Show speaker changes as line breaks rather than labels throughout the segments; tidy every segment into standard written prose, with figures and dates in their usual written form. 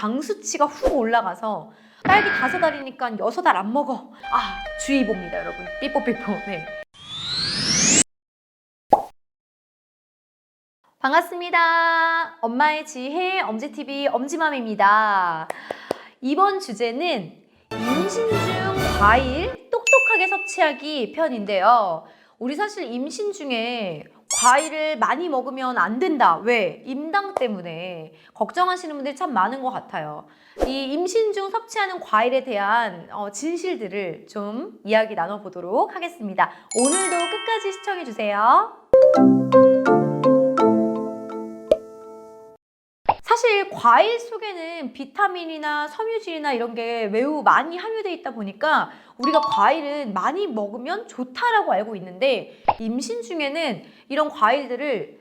당 수치가 훅 올라가서 딸기 5알이니까 6알 안 먹어. 주의보입니다, 여러분. 삐뽀삐뽀. 네. 반갑습니다. 엄마의 지혜 엄지TV 엄지맘입니다. 이번 주제는 임신 중 과일 똑똑하게 섭취하기 편인데요. 우리 사실 임신 중에 과일을 많이 먹으면 안 된다. 왜? 임당 때문에 걱정하시는 분들이 참 많은 것 같아요. 이 임신 중 섭취하는 과일에 대한 진실들을 좀 이야기 나눠보도록 하겠습니다. 오늘도 끝까지 시청해주세요. 사실 과일 속에는 비타민이나 섬유질이나 이런 게 매우 많이 함유되어 있다 보니까 우리가 과일은 많이 먹으면 좋다라고 알고 있는데, 임신 중에는 이런 과일들을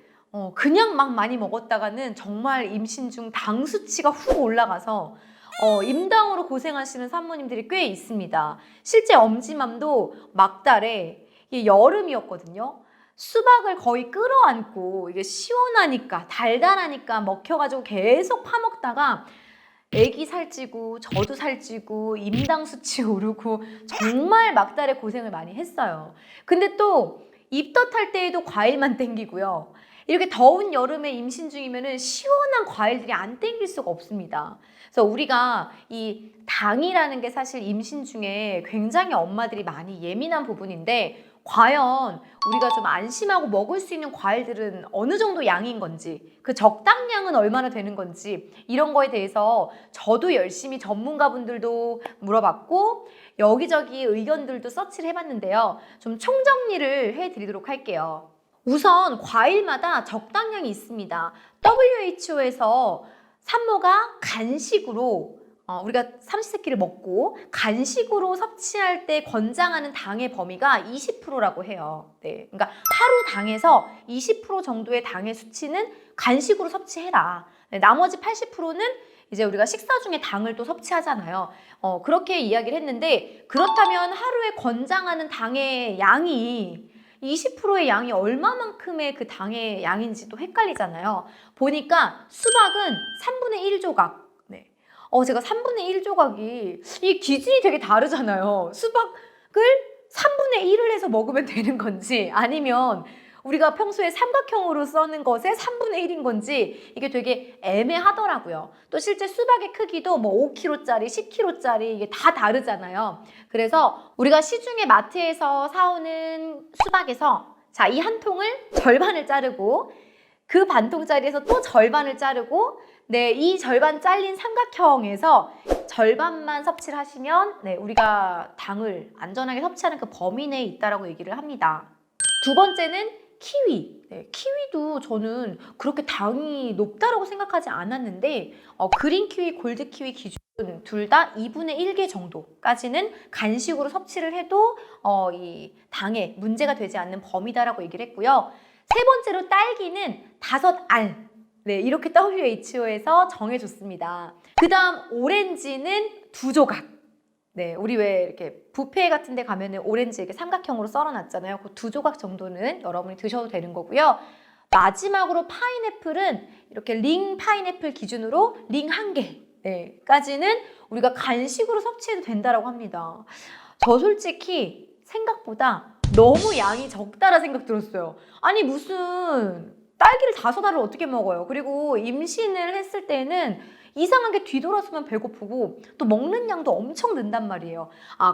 그냥 막 많이 먹었다가는 정말 임신 중 당 수치가 훅 올라가서 임당으로 고생하시는 산모님들이 꽤 있습니다. 실제 엄지맘도 막달에 이게 여름이었거든요. 수박을 거의 끌어안고 이게 시원하니까 달달하니까 먹혀가지고 계속 파먹다가 애기 살찌고 저도 살찌고 임당 수치 오르고 정말 막달에 고생을 많이 했어요. 근데 또 입덧할 때에도 과일만 땡기고요. 이렇게 더운 여름에 임신 중이면은 시원한 과일들이 안 땡길 수가 없습니다. 그래서 우리가 이 당이라는 게 사실 임신 중에 굉장히 엄마들이 많이 예민한 부분인데, 과연 우리가 좀 안심하고 먹을 수 있는 과일들은 어느 정도 양인 건지, 그 적당량은 얼마나 되는 건지, 이런 거에 대해서 저도 열심히 전문가분들도 물어봤고 여기저기 의견들도 서치를 해봤는데요. 좀 총정리를 해드리도록 할게요. 우선 과일마다 적당량이 있습니다. WHO에서 산모가 간식으로 우리가 삼시세끼를 먹고 간식으로 섭취할 때 권장하는 당의 범위가 20%라고 해요. 네, 그러니까 하루 당에서 20% 정도의 당의 수치는 간식으로 섭취해라. 네, 나머지 80%는 이제 우리가 식사 중에 당을 또 섭취하잖아요. 그렇게 이야기를 했는데, 그렇다면 하루에 권장하는 당의 양이 20%의 양이 얼마만큼의 그 당의 양인지 또 헷갈리잖아요. 보니까 수박은 3분의 1조각. 네. 제가 3분의 1조각이 이 기준이 되게 다르잖아요. 수박을 3분의 1을 해서 먹으면 되는 건지, 아니면 우리가 평소에 삼각형으로 써는 것의 3분의 1인 건지 이게 되게 애매하더라고요. 또 실제 수박의 크기도 뭐 5kg짜리, 10kg짜리 이게 다 다르잖아요. 그래서 우리가 시중에 마트에서 사오는 수박에서 자, 이 한 통을 절반을 자르고 그 반통짜리에서 또 절반을 자르고, 네, 이 절반 잘린 삼각형에서 절반만 섭취를 하시면 우리가 당을 안전하게 섭취하는 그 범위 내에 있다라고 얘기를 합니다. 두 번째는 키위. 네, 키위도 저는 그렇게 당이 높다라고 생각하지 않았는데 그린 키위, 골드 키위 기준 둘 다 2분의 1개 정도까지는 간식으로 섭취를 해도 이 당에 문제가 되지 않는 범위다라고 얘기를 했고요. 세 번째로 딸기는 5알. 네, 이렇게 WHO에서 정해줬습니다. 그 다음 오렌지는 2조각. 네, 우리 왜 이렇게 뷔페 같은 데 가면은 오렌지 이렇게 삼각형으로 썰어놨잖아요. 그 2조각 정도는 여러분이 드셔도 되는 거고요. 마지막으로 파인애플은 이렇게 링 파인애플 기준으로 링 1개. 네, 까지는 우리가 간식으로 섭취해도 된다라고 합니다. 저 솔직히 생각보다 너무 양이 적다라 생각 들었어요. 아니 무슨 딸기를 5알을 어떻게 먹어요? 그리고 임신을 했을 때는 이상하게 뒤돌아서면 배고프고 또 먹는 양도 엄청 는단 말이에요.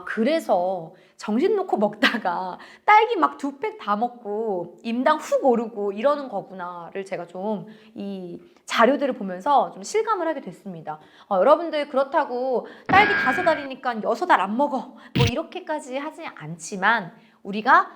그래서 정신 놓고 먹다가 딸기 막 2팩 다 먹고 임당 훅 오르고 이러는 거구나를 제가 좀 이 자료들을 보면서 좀 실감을 하게 됐습니다. 여러분들 그렇다고 딸기 5알이니까 6알 안 먹어 뭐 이렇게까지 하지 않지만, 우리가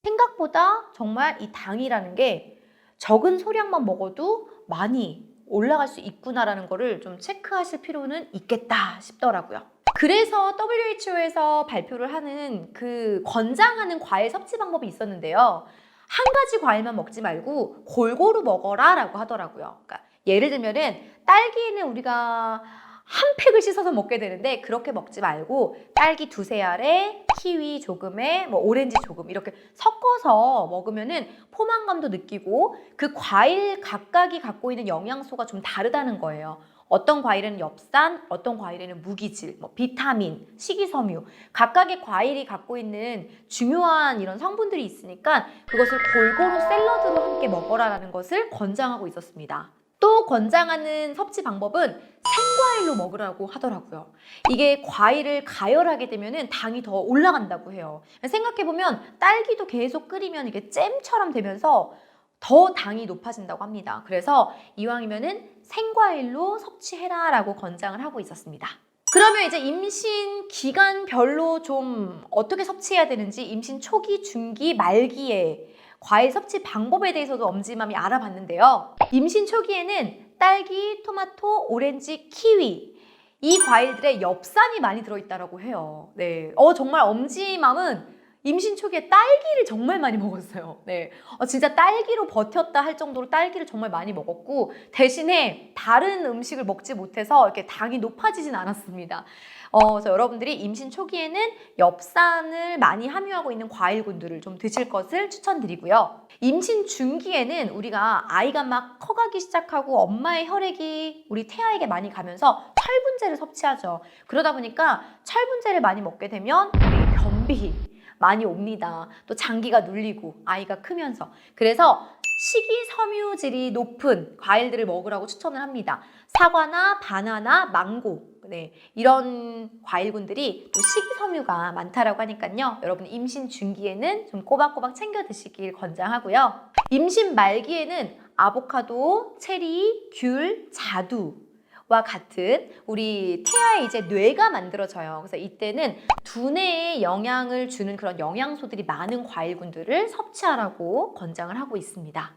생각보다 정말 이 당이라는 게 적은 소량만 먹어도 많이 올라갈 수 있구나라는 거를 좀 체크하실 필요는 있겠다 싶더라고요. 그래서 WHO에서 발표를 하는 그 권장하는 과일 섭취 방법이 있었는데요. 한 가지 과일만 먹지 말고 골고루 먹어라 라고 하더라고요. 그러니까 예를 들면은 딸기는 우리가 한 팩을 씻어서 먹게 되는데 그렇게 먹지 말고 딸기 2~3알에 키위 조금에 뭐 오렌지 조금 이렇게 섞어서 먹으면은 포만감도 느끼고 그 과일 각각이 갖고 있는 영양소가 좀 다르다는 거예요. 어떤 과일은 엽산, 어떤 과일에는 무기질, 뭐 비타민, 식이섬유 각각의 과일이 갖고 있는 중요한 이런 성분들이 있으니까 그것을 골고루 샐러드로 함께 먹어라라는 것을 권장하고 있었습니다. 또 권장하는 섭취 방법은 생과일로 먹으라고 하더라고요. 이게 과일을 가열하게 되면 당이 더 올라간다고 해요. 생각해보면 딸기도 계속 끓이면 이게 잼처럼 되면서 더 당이 높아진다고 합니다. 그래서 이왕이면은 생과일로 섭취해라 라고 권장을 하고 있었습니다. 그러면 이제 임신 기간별로 좀 어떻게 섭취해야 되는지 임신 초기, 중기, 말기에 과일 섭취 방법에 대해서도 엄지맘이 알아봤는데요. 임신 초기에는 딸기, 토마토, 오렌지, 키위 이 과일들에 엽산이 많이 들어있다고 해요. 네, 정말 엄지맘은 임신 초기에 딸기를 정말 많이 먹었어요. 네, 진짜 딸기로 버텼다 할 정도로 딸기를 정말 많이 먹었고 대신에 다른 음식을 먹지 못해서 이렇게 당이 높아지진 않았습니다. 그래서 여러분들이 임신 초기에는 엽산을 많이 함유하고 있는 과일군들을 좀 드실 것을 추천드리고요. 임신 중기에는 우리가 아이가 막 커가기 시작하고 엄마의 혈액이 우리 태아에게 많이 가면서 철분제를 섭취하죠. 그러다 보니까 철분제를 많이 먹게 되면 우리 변비 많이 옵니다. 또 장기가 눌리고 아이가 크면서. 그래서 식이섬유질이 높은 과일들을 먹으라고 추천을 합니다. 사과나 바나나, 망고 네, 이런 과일군들이 또 식이섬유가 많다라고 하니까요. 여러분 임신 중기에는 좀 꼬박꼬박 챙겨 드시길 권장하고요. 임신 말기에는 아보카도, 체리, 귤, 자두와 같은 우리 태아의 이제 뇌가 만들어져요. 그래서 이때는 두뇌에 영향을 주는 그런 영양소들이 많은 과일군들을 섭취하라고 권장을 하고 있습니다.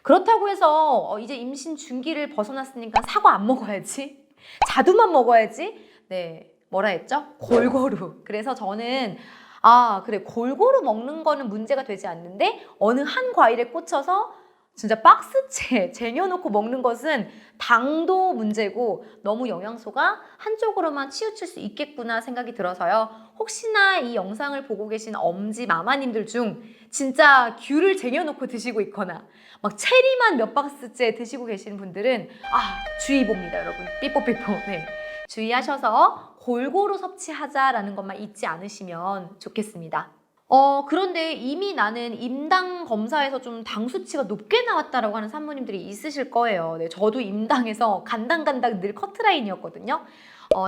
그렇다고 해서 이제 임신 중기를 벗어났으니까 사과 안 먹어야지, 자두만 먹어야지. 네, 뭐라 했죠? 골고루. 그래서 저는 그래, 골고루 먹는 거는 문제가 되지 않는데 어느 한 과일에 꽂혀서 진짜 박스째 쟁여놓고 먹는 것은 당도 문제고 너무 영양소가 한쪽으로만 치우칠 수 있겠구나 생각이 들어서요. 혹시나 이 영상을 보고 계신 엄지 마마님들 중 진짜 귤을 쟁여놓고 드시고 있거나 막 체리만 몇 박스째 드시고 계시는 분들은 주의봅니다, 여러분. 삐뽀삐뽀. 네. 주의하셔서 골고루 섭취하자라는 것만 잊지 않으시면 좋겠습니다. 그런데 이미 나는 임당 검사에서 좀 당 수치가 높게 나왔다라고 하는 산모님들이 있으실 거예요. 네, 저도 임당에서 간당간당 늘 커트라인이었거든요.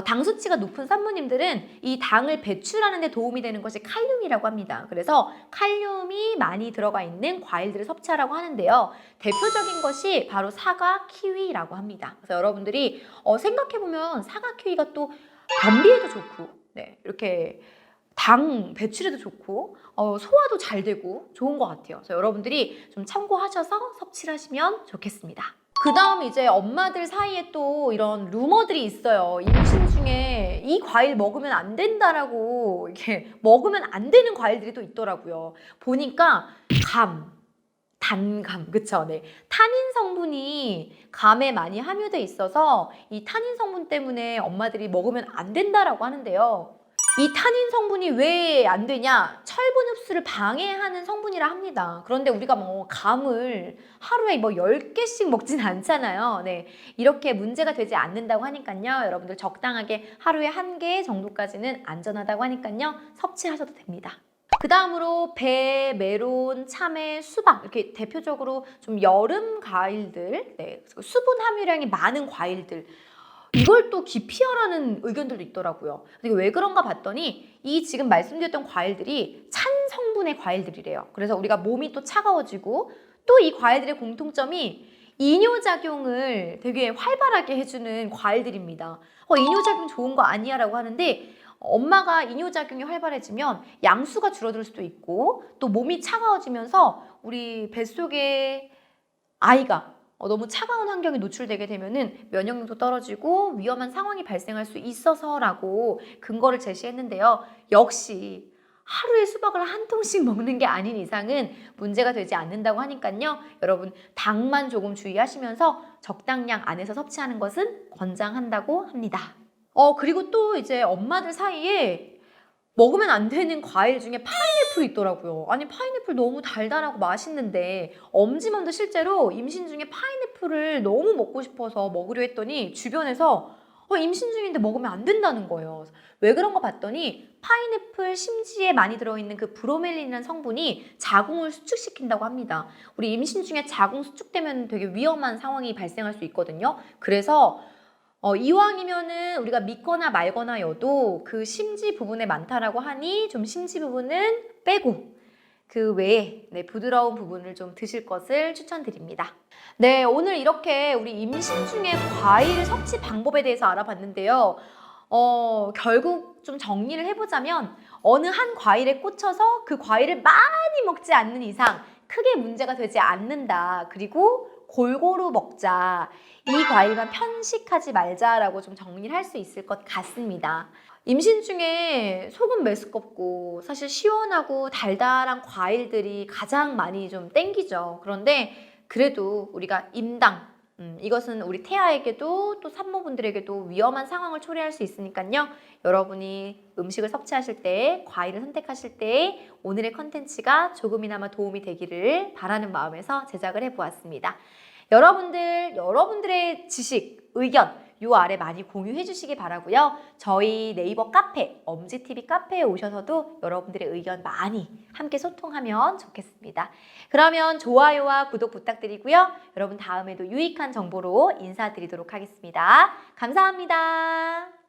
당 수치가 높은 산모님들은 이 당을 배출하는 데 도움이 되는 것이 칼륨이라고 합니다. 그래서 칼륨이 많이 들어가 있는 과일들을 섭취하라고 하는데요. 대표적인 것이 바로 사과, 키위라고 합니다. 그래서 여러분들이 생각해보면 사과, 키위가 또 변비에도 좋고 네, 이렇게 당 배출에도 좋고 소화도 잘 되고 좋은 것 같아요. 그래서 여러분들이 좀 참고하셔서 섭취를 하시면 좋겠습니다. 그 다음 이제 엄마들 사이에 또 이런 루머들이 있어요. 임신 중에 이 과일 먹으면 안 된다라고 이렇게 먹으면 안 되는 과일들이 또 있더라고요. 보니까 단감, 그쵸? 네. 타닌 성분이 감에 많이 함유돼 있어서 이 타닌 성분 때문에 엄마들이 먹으면 안 된다라고 하는데요. 이 타닌 성분이 왜 안 되냐? 철분 흡수를 방해하는 성분이라 합니다. 그런데 우리가 뭐 감을 하루에 뭐 10개씩 먹진 않잖아요. 네, 이렇게 문제가 되지 않는다고 하니까요. 여러분들 적당하게 하루에 1개 정도까지는 안전하다고 하니까요. 섭취하셔도 됩니다. 그 다음으로 배, 메론, 참외, 수박 이렇게 대표적으로 좀 여름 과일들, 네, 수분 함유량이 많은 과일들 이걸 또 기피하라는 의견들도 있더라고요. 근데 왜 그런가 봤더니 이 지금 말씀드렸던 과일들이 찬 성분의 과일들이래요. 그래서 우리가 몸이 또 차가워지고 또 이 과일들의 공통점이 이뇨작용을 되게 활발하게 해주는 과일들입니다. 이뇨작용 좋은 거 아니야 라고 하는데 엄마가 이뇨작용이 활발해지면 양수가 줄어들 수도 있고 또 몸이 차가워지면서 우리 뱃속에 아이가 너무 차가운 환경에 노출되게 되면은 면역력도 떨어지고 위험한 상황이 발생할 수 있어서라고 근거를 제시했는데요. 역시 하루에 수박을 한 통씩 먹는 게 아닌 이상은 문제가 되지 않는다고 하니까요. 여러분 당만 조금 주의하시면서 적당량 안에서 섭취하는 것은 권장한다고 합니다. 그리고 또 이제 엄마들 사이에 먹으면 안 되는 과일 중에 파인애플이 있더라고요. 아니 파인애플 너무 달달하고 맛있는데 엄지맘도 실제로 임신 중에 파인애플을 너무 먹고 싶어서 먹으려 했더니 주변에서 임신 중인데 먹으면 안 된다는 거예요. 왜 그런가 봤더니 파인애플 심지에 많이 들어있는 그 브로멜린이라는 성분이 자궁을 수축시킨다고 합니다. 우리 임신 중에 자궁 수축되면 되게 위험한 상황이 발생할 수 있거든요. 그래서 이왕이면은 우리가 믿거나 말거나여도 그 심지 부분에 많다라고 하니 좀 심지 부분은 빼고 그 외에 부드러운 부분을 좀 드실 것을 추천드립니다. 네, 오늘 이렇게 우리 임신 중에 과일 섭취 방법에 대해서 알아봤는데요. 결국 좀 정리를 해보자면 어느 한 과일에 꽂혀서 그 과일을 많이 먹지 않는 이상 크게 문제가 되지 않는다. 그리고 골고루 먹자. 이 과일만 편식하지 말자라고 좀 정리를 할 수 있을 것 같습니다. 임신 중에 속은 메스껍고 사실 시원하고 달달한 과일들이 가장 많이 좀 땡기죠. 그런데 그래도 우리가 임당, 이것은 우리 태아에게도 또 산모분들에게도 위험한 상황을 초래할 수 있으니까요. 여러분이 음식을 섭취하실 때, 과일을 선택하실 때 오늘의 컨텐츠가 조금이나마 도움이 되기를 바라는 마음에서 제작을 해보았습니다. 여러분들의 지식, 의견 요 아래 많이 공유해 주시기 바라고요. 저희 네이버 카페, 엄지TV 카페에 오셔서도 여러분들의 의견 많이 함께 소통하면 좋겠습니다. 그러면 좋아요와 구독 부탁드리고요. 여러분 다음에도 유익한 정보로 인사드리도록 하겠습니다. 감사합니다.